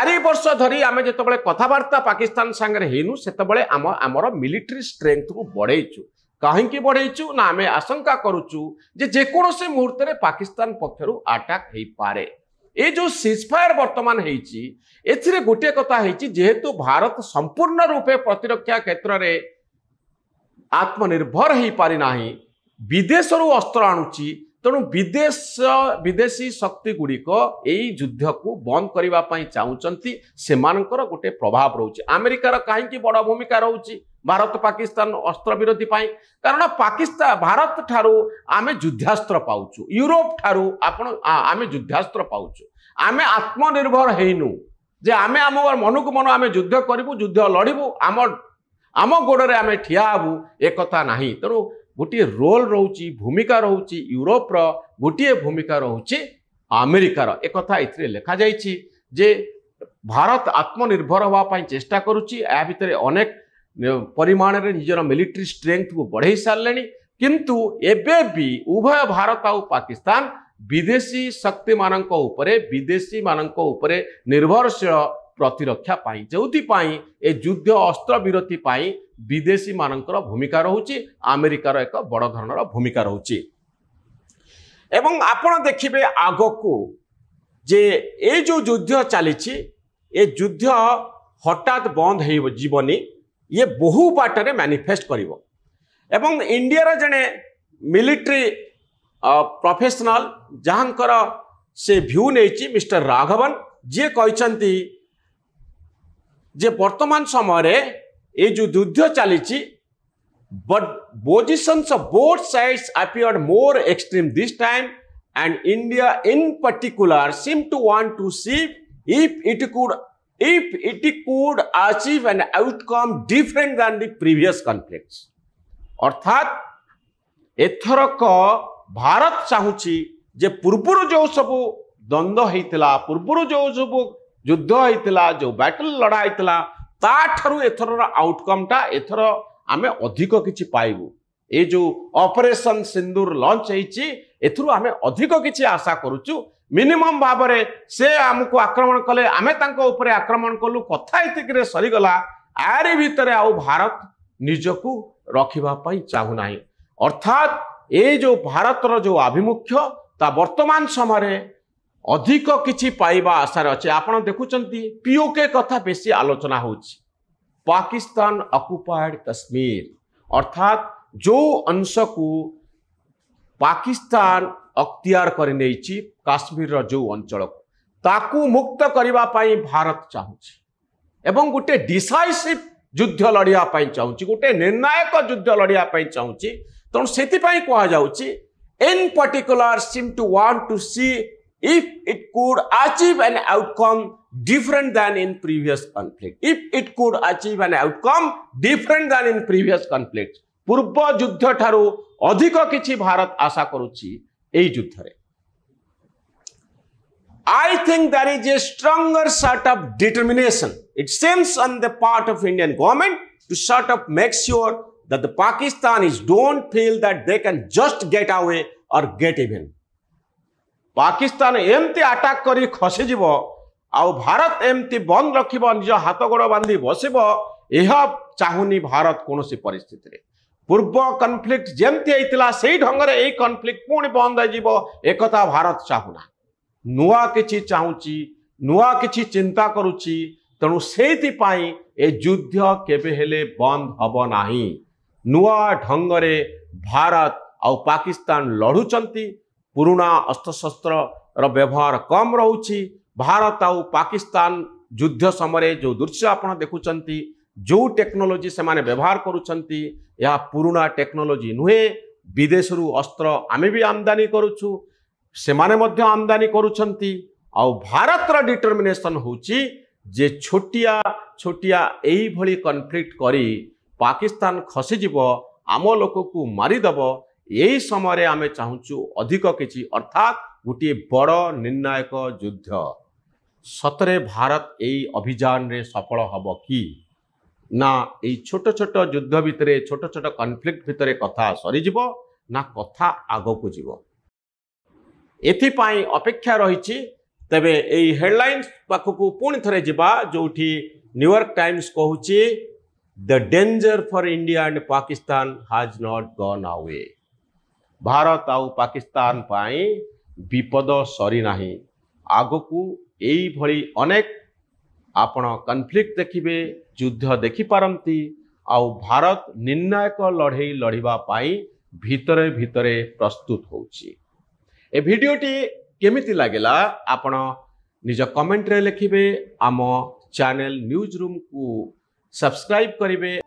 चारि वर्ष धरी आम जो कथबार्ता पाकिस्तान सांगे हेनु से आमर मिलिट्री स्ट्रेंथ को बढ़ेचु कहीं बढ़ेचु ना आम आशंका करुचु जेकोसी मुहूर्त में पाकिस्तान पक्षर अटैक हो पारे। ये जो सीजफायर बर्तमान होती गोटे कथा जेहेतु भारत संपूर्ण रूपे प्रतिरक्षा क्षेत्र में आत्मनिर्भर हो पारि नाही विदेश अस्त्र आणुची तेणु विदेशी शक्ति गुड़िक यही युद्ध को बंद करने चाहूँगी से गोटे प्रभाव रोचे अमेरिकार कहीं बड़ भूमिका रोचे भारत पाकिस्तान अस्त्र विरोधी कारण पाकिस्तान भारत ठारू आम युद्धास्त्र पाउछु यूरोप ठारू आम युद्धास्त्र पाउछु आम आत्मनिर्भर हेनु जे आम आम मन को मन आम युद्ध करूँ युद्ध लड़ू आम गोड़े आम ठिया हबू एक कथा नहीं तेणु गोटे रोल रोची भूमिका रोची यूरोप गोटे भूमिका रोचे अमेरिकार एक कथा इथिरे लिखा जाइछि जे भारत आत्मनिर्भर होगापाई चेष्टा करुच्ची या भितर अनेक परिमाण रे निजर मिलिट्री स्ट्रेंथ को बढ़े सारे किंतु एबे भी उभय भारत और पाकिस्तान विदेशी शक्ति मानक उपरे विदेशी मानक उपरे निर्भरशील प्रतिरक्षा पाई जोथिपाई ए युद्ध अस्त्र विरति पाई विदेशी मानकर भूमिका रोचे अमेरिकार एक बड़ धरणर भूमिका रोचे एवं आपण देखिबे आग को जे ए जो युद्ध चली ए युद्ध हठात बंद हो जीवनी ये बहु बाटर मैनिफेस्ट करिवो एवं इंडिया जने मिलिट्री प्रोफेशनल जहाँकर से भ्यू नहीं मिस्टर राघवन जी कहते जे वर्तमान समय ये जो युद्ध चली but positions of both sides appeared more extreme this time and India in particular seem to want to see if it could achieve an outcome different than the previous conflicts अर्थात एथरक भारत चाहूँगी जे पूर्वर जो सब द्वंद्व होता पूर्वर जो सब युद्ध होता जो बैटल लड़ा होता ताठू एथर आउटकम टा एथर आम अधिक किछि पाइबू ए जो ऑपरेशन सिंदूर लॉन्च होइछि एथरु आम अधिक किछि आशा करूचु मिनिमम भाव में से आमको आक्रमण कले आमे तांको उपरे आक्रमण कलु कथा एतिकरे सरीगला आरी भितरे आउ भारत निजकू रखिबा पई चाहू नाही अर्थात ए जो भारतर जो आभिमुख्य ता वर्तमान समय अधिक किछि पाइबा आशा अच्छे आपण देखुचंती पीओके कथा बेसी आलोचना होछि पाकिस्तान ऑक्युपाइड कश्मीर अर्थात जो अंश को पाकिस्तान अख्तियार कर नहीं काश्मीर जो अंचल को ताकू मुक्त करबा पई भारत चाहूँगी एवं गोटे डिसाइसिव युद्ध लड़िया पई चाहूँगी गोटे निर्णायक युद्ध लड़िया पई चाहूँगी तेणु से कह जाउछि in particular seem to want to see if it could achieve an outcome different than in previous conflict if it could achieve an outcome different than in previous conflict पूर्व युद्ध ठारू अधिक किछि भारत आशा करुछि एई युद्ध रे I think there is a stronger sort of determination it seems on the part of Indian government to sort of make sure that the Pakistanis don't feel that they can just get away or get even Pakistan एमती attack करी खसी जीव आउ भारत एमती बंद रखिब निज हाथ गोड़ बांधी बसिब यह चाहूनी भारत कौन सी परिस्थिति पूर्व कन्फ्लिक्ट जमती होता से ढंग से यही कन्फ्लिक्ट पुणी बंद हो एक भारत चाहूना नुआ किछि चाहूँगी नुआ किछि चिंता करुच्ची तेणु से युद्ध केबे हेले बंद हब नाही नुआ ढंग से भारत आउ पाकिस्तान लड़ुचंती पुराना अस्त्रशस्त्र व्यवहार कम रोची भारत आउ पाकिस्तान युद्ध समय जो दृश्य आपण देखुचंती जो टेक्नोलोजी से माने व्यवहार करुचंती या पुराना टेक्नोलोजी नुहे विदेश अस्त्र आमे भी आमदानी करुछु से माने मध्य आमदानी करुचंती आउ भारतर डिटरमिनेशन होची जे छोटिया छोटिया एई भली कन्फ्लिक्ट करी पाकिस्तान खसी जीव आम लोक को मारिदेव यही समय आमे चाहूँ अधिक किछि अर्थात गोटे बड़ निर्णायक युद्ध सतरे भारत यही अभियान रे सफल हब कि ना यही छोट छोट युद्ध भितर छोट छोट कन्फ्लिक्ट भितर कथा सरीजिव ना कथा आग को जीव एथिपाई अपेक्षा रही तेबे एई हेडलाइंस पाखकू पुणी थरे जिबा जोठी न्यूयॉर्क टाइम्स कहूची the danger for India and Pakistan has not gone away. Bharat आउ पाकिस्तान पाई विपद सरी नाही, आगकू एई भली अनेक आपण कन्फ्लिक्ट देखिबे, युद्ध देखि पारंती आउ भारत निर्णायक लड़ाई लड़िबा पाई भितरे भितरे प्रस्तुत होउची। ए वीडियोटी केमिति लागेला आपण निज कमेंट रे लिखिबे। आम चैनल न्यूज रूम को सब्सक्राइब करिवे।